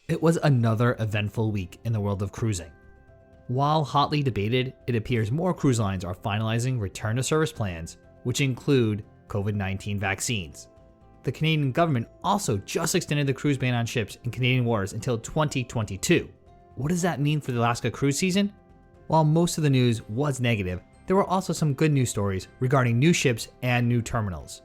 It was another eventful week in the world of cruising. While hotly debated, it appears more cruise lines are finalizing return to service plans, which include COVID-19 vaccines. The Canadian government also just extended the cruise ban on ships in Canadian waters until 2022. What does that mean for the Alaska cruise season? While most of the news was negative, there were also some good news stories regarding new ships and new terminals.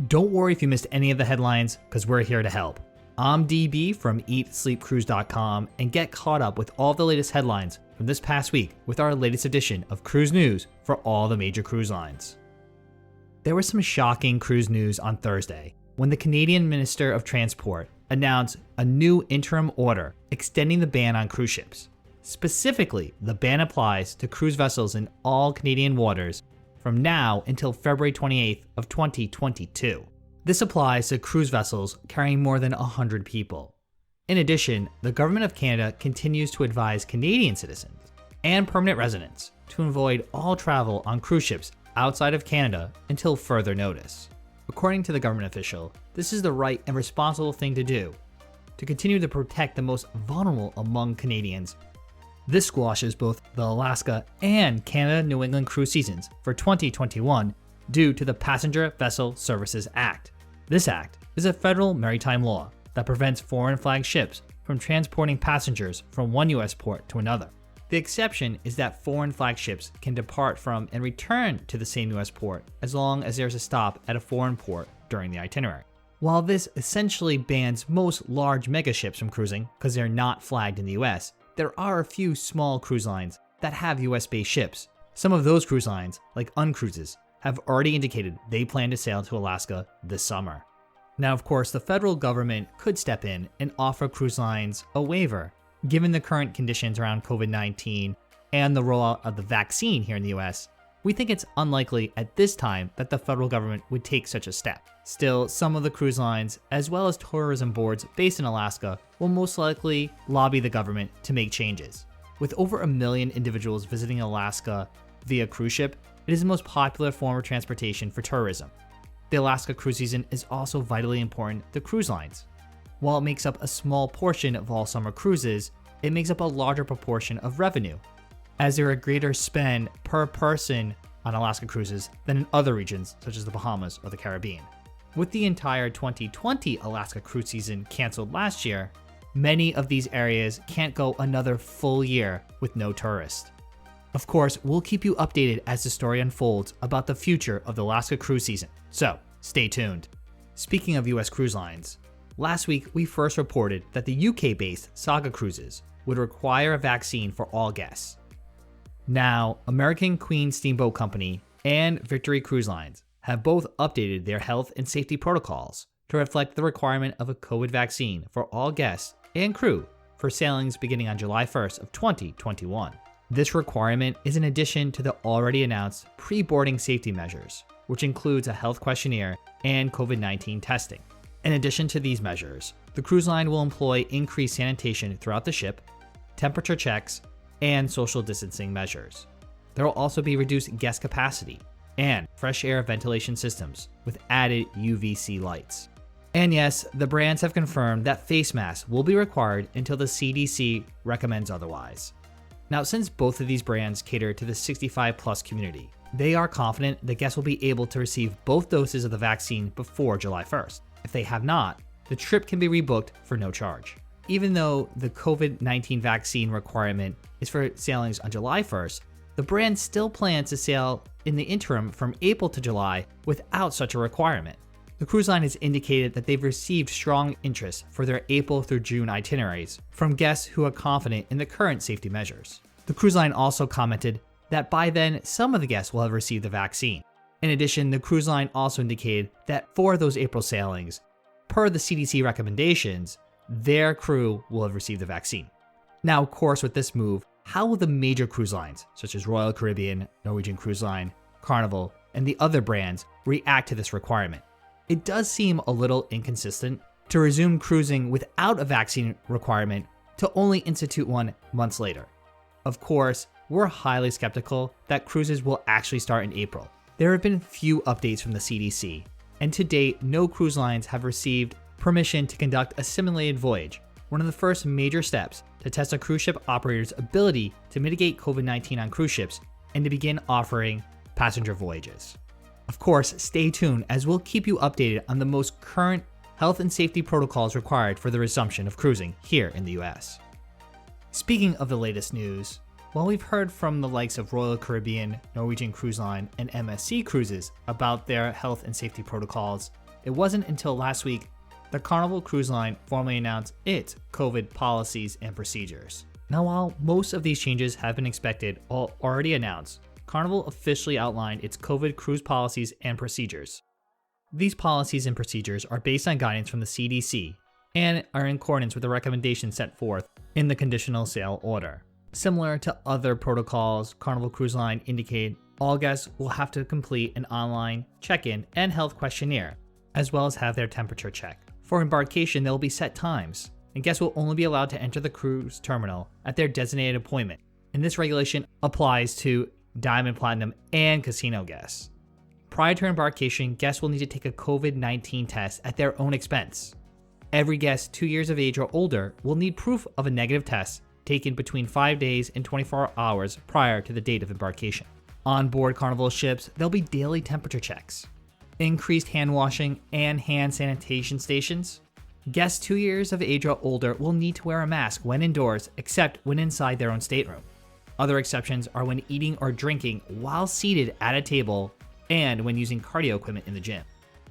Don't worry if you missed any of the headlines, because we're here to help. I'm DB from EatSleepCruise.com, and get caught up with all the latest headlines from this past week with our latest edition of Cruise News for all the major cruise lines. There was some shocking cruise news on Thursday when the Canadian Minister of Transport announced a new interim order extending the ban on cruise ships. Specifically, the ban applies to cruise vessels in all Canadian waters from now until February 28th of 2022. This applies to cruise vessels carrying more than 100 people. In addition, the Government of Canada continues to advise Canadian citizens and permanent residents to avoid all travel on cruise ships outside of Canada until further notice. According to the government official, this is the right and responsible thing to do to continue to protect the most vulnerable among Canadians. This squashes both the Alaska and Canada New England cruise seasons for 2021 due to the Passenger Vessel Services Act. This act is a federal maritime law that prevents foreign flag ships from transporting passengers from one U.S. port to another. The exception is that foreign flag ships can depart from and return to the same U.S. port as long as there's a stop at a foreign port during the itinerary. While this essentially bans most large mega ships from cruising because they're not flagged in the U.S., there are a few small cruise lines that have US-based ships. Some of those cruise lines, like Uncruises, have already indicated they plan to sail to Alaska this summer. Now, of course, the federal government could step in and offer cruise lines a waiver. Given the current conditions around COVID-19 and the rollout of the vaccine here in the US, we think it's unlikely at this time that the federal government would take such a step. Still, some of the cruise lines, as well as tourism boards based in Alaska, will most likely lobby the government to make changes. With over 1 million individuals visiting Alaska via cruise ship, it is the most popular form of transportation for tourism. The Alaska cruise season is also vitally important to cruise lines. While it makes up a small portion of all summer cruises, it makes up a larger proportion of revenue, as there are greater spend per person on Alaska cruises than in other regions such as the Bahamas or the Caribbean. With the entire 2020 Alaska cruise season canceled last year, many of these areas can't go another full year with no tourists. Of course, we'll keep you updated as the story unfolds about the future of the Alaska cruise season, so stay tuned. Speaking of US cruise lines, last week we first reported that the UK-based Saga Cruises would require a vaccine for all guests. Now, American Queen Steamboat Company and Victory Cruise Lines have both updated their health and safety protocols to reflect the requirement of a COVID vaccine for all guests and crew for sailings beginning on July 1st of 2021. This requirement is in addition to the already announced pre-boarding safety measures, which includes a health questionnaire and COVID-19 testing. In addition to these measures, the cruise line will employ increased sanitation throughout the ship, temperature checks, and social distancing measures. There will also be reduced guest capacity and fresh air ventilation systems with added UVC lights. And yes, the brands have confirmed that face masks will be required until the CDC recommends otherwise. Now, since both of these brands cater to the 65+ community, they are confident that guests will be able to receive both doses of the vaccine before July 1st. If they have not, the trip can be rebooked for no charge. Even though the COVID-19 vaccine requirement is for sailings on July 1st, the brand still plans to sail in the interim from April to July without such a requirement. The cruise line has indicated that they've received strong interest for their April through June itineraries from guests who are confident in the current safety measures. The cruise line also commented that by then, some of the guests will have received the vaccine. In addition, the cruise line also indicated that for those April sailings, per the CDC recommendations, their crew will have received the vaccine. Now, of course, with this move, how will the major cruise lines, such as Royal Caribbean, Norwegian Cruise Line, Carnival, and the other brands, react to this requirement? It does seem a little inconsistent to resume cruising without a vaccine requirement to only institute one months later. Of course, we're highly skeptical that cruises will actually start in April. There have been few updates from the CDC, and to date, no cruise lines have received permission to conduct a simulated voyage, one of the first major steps to test a cruise ship operator's ability to mitigate COVID-19 on cruise ships and to begin offering passenger voyages. Of course, stay tuned as we'll keep you updated on the most current health and safety protocols required for the resumption of cruising here in the US. Speaking of the latest news, while we've heard from the likes of Royal Caribbean, Norwegian Cruise Line, and MSC Cruises about their health and safety protocols, it wasn't until last week that Carnival Cruise Line formally announced its COVID policies and procedures. Now, while most of these changes have been expected or already announced, Carnival officially outlined its COVID cruise policies and procedures. These policies and procedures are based on guidance from the CDC and are in accordance with the recommendations set forth in the conditional sail order. Similar to other protocols, Carnival Cruise Line indicated all guests will have to complete an online check-in and health questionnaire, as well as have their temperature checked. For embarkation, there will be set times, and guests will only be allowed to enter the cruise terminal at their designated appointment. And this regulation applies to Diamond, Platinum, and casino guests. Prior to embarkation, guests will need to take a COVID-19 test at their own expense. Every guest 2 years of age or older will need proof of a negative test taken between 5 days and 24 hours prior to the date of embarkation. On board Carnival ships, there'll be daily temperature checks, increased hand washing and hand sanitation stations. Guests 2 years of age or older will need to wear a mask when indoors, except when inside their own stateroom. Other exceptions are when eating or drinking while seated at a table and when using cardio equipment in the gym.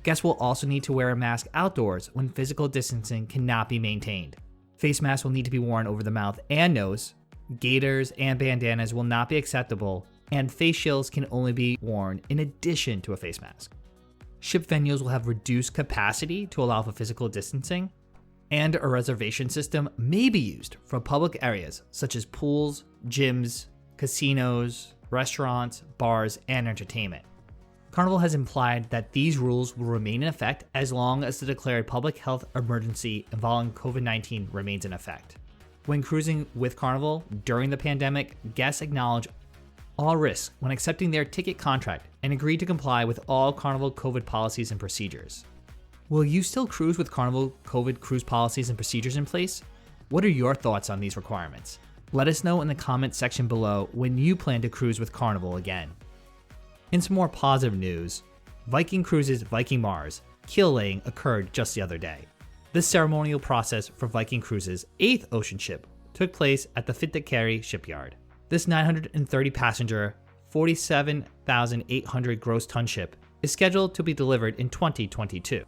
Guests will also need to wear a mask outdoors when physical distancing cannot be maintained. Face masks will need to be worn over the mouth and nose. Gaiters and bandanas will not be acceptable, and face shields can only be worn in addition to a face mask. Ship venues will have reduced capacity to allow for physical distancing, and a reservation system may be used for public areas such as pools, gyms, casinos, restaurants, bars, and entertainment. Carnival has implied that these rules will remain in effect as long as the declared public health emergency involving COVID-19 remains in effect. When cruising with Carnival during the pandemic, guests acknowledge all risks when accepting their ticket contract and agree to comply with all Carnival COVID policies and procedures. Will you still cruise with Carnival COVID cruise policies and procedures in place? What are your thoughts on these requirements? Let us know in the comments section below when you plan to cruise with Carnival again. In some more positive news, Viking Cruises' Viking Mars keel laying occurred just the other day. This ceremonial process for Viking Cruises' 8th ocean ship took place at the Fit to Carry shipyard. This 930-passenger, 47,800 gross ton ship is scheduled to be delivered in 2022.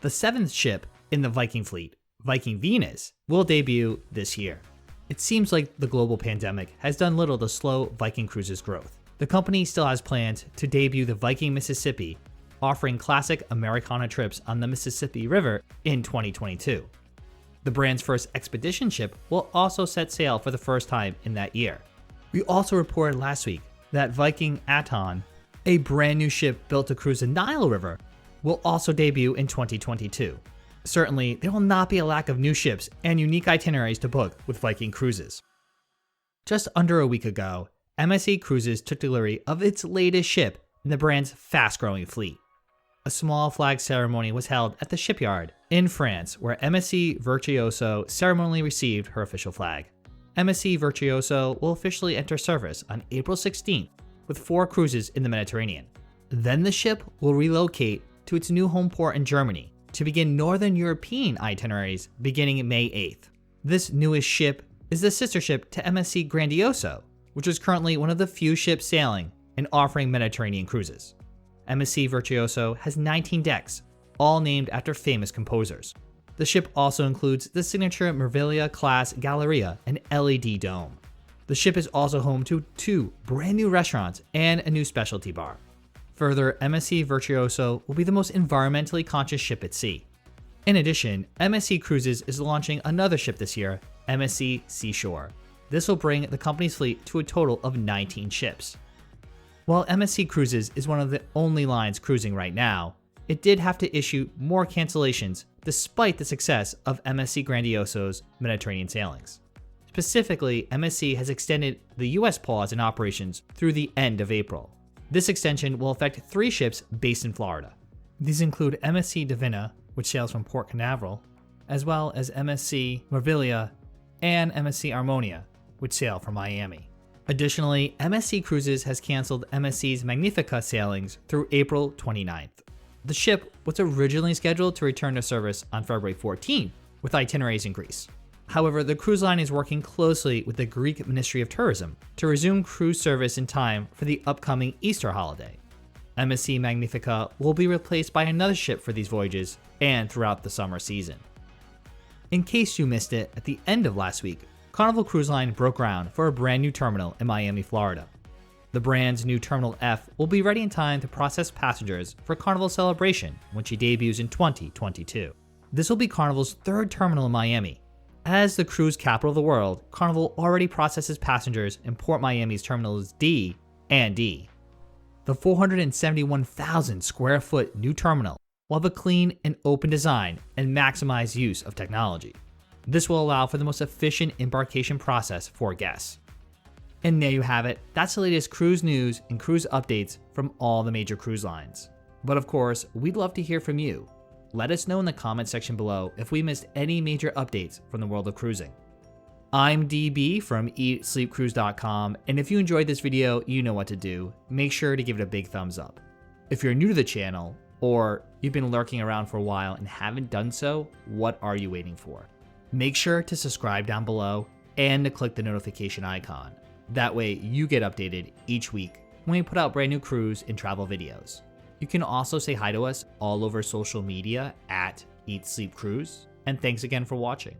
The 7th ship in the Viking fleet, Viking Venus, will debut this year. It seems like the global pandemic has done little to slow Viking Cruises' growth. The company still has plans to debut the Viking Mississippi, offering classic Americana trips on the Mississippi River in 2022. The brand's first expedition ship will also set sail for the first time in that year. We also reported last week that Viking Aton, a brand new ship built to cruise the Nile River, will also debut in 2022. Certainly, there will not be a lack of new ships and unique itineraries to book with Viking Cruises. Just under a week ago, MSC Cruises took delivery of its latest ship in the brand's fast-growing fleet. A small flag ceremony was held at the shipyard in France, where MSC Virtuosa ceremonially received her official flag. MSC Virtuosa will officially enter service on April 16th with 4 cruises in the Mediterranean. Then the ship will relocate to its new home port in Germany to begin Northern European itineraries beginning May 8th. This newest ship is the sister ship to MSC Grandioso, which is currently one of the few ships sailing and offering Mediterranean cruises. MSC Virtuoso has 19 decks, all named after famous composers. The ship also includes the signature Meraviglia-class Galleria and LED dome. The ship is also home to 2 brand new restaurants and a new specialty bar. Further, MSC Virtuoso will be the most environmentally conscious ship at sea. In addition, MSC Cruises is launching another ship this year, MSC Seashore. This will bring the company's fleet to a total of 19 ships. While MSC Cruises is one of the only lines cruising right now, it did have to issue more cancellations despite the success of MSC Grandioso's Mediterranean sailings. Specifically, MSC has extended the US pause in operations through the end of April. This extension will affect 3 ships based in Florida. These include MSC Divina, which sails from Port Canaveral, as well as MSC Meraviglia and MSC Harmonia, which sail from Miami. Additionally, MSC Cruises has canceled MSC's Magnifica sailings through April 29th. The ship was originally scheduled to return to service on February 14th with itineraries in Greece. However, the cruise line is working closely with the Greek Ministry of Tourism to resume cruise service in time for the upcoming Easter holiday. MSC Magnifica will be replaced by another ship for these voyages and throughout the summer season. In case you missed it, at the end of last week, Carnival Cruise Line broke ground for a brand new terminal in Miami, Florida. The brand's new Terminal F will be ready in time to process passengers for Carnival Celebration when she debuts in 2022. This will be Carnival's third terminal in Miami. As the cruise capital of the world, Carnival already processes passengers in Port Miami's Terminals D and E. The 471,000 square foot new terminal will have a clean and open design and maximize use of technology. This will allow for the most efficient embarkation process for guests. And there you have it. That's the latest cruise news and cruise updates from all the major cruise lines. But of course, we'd love to hear from you. Let us know in the comment section below if we missed any major updates from the world of cruising. I'm DB from EatSleepCruise.com, and if you enjoyed this video, you know what to do. Make sure to give it a big thumbs up. If you're new to the channel, or you've been lurking around for a while and haven't done so, what are you waiting for? Make sure to subscribe down below and to click the notification icon. That way you get updated each week when we put out brand new cruise and travel videos. You can also say hi to us all over social media at Eat Sleep Cruise, and thanks again for watching.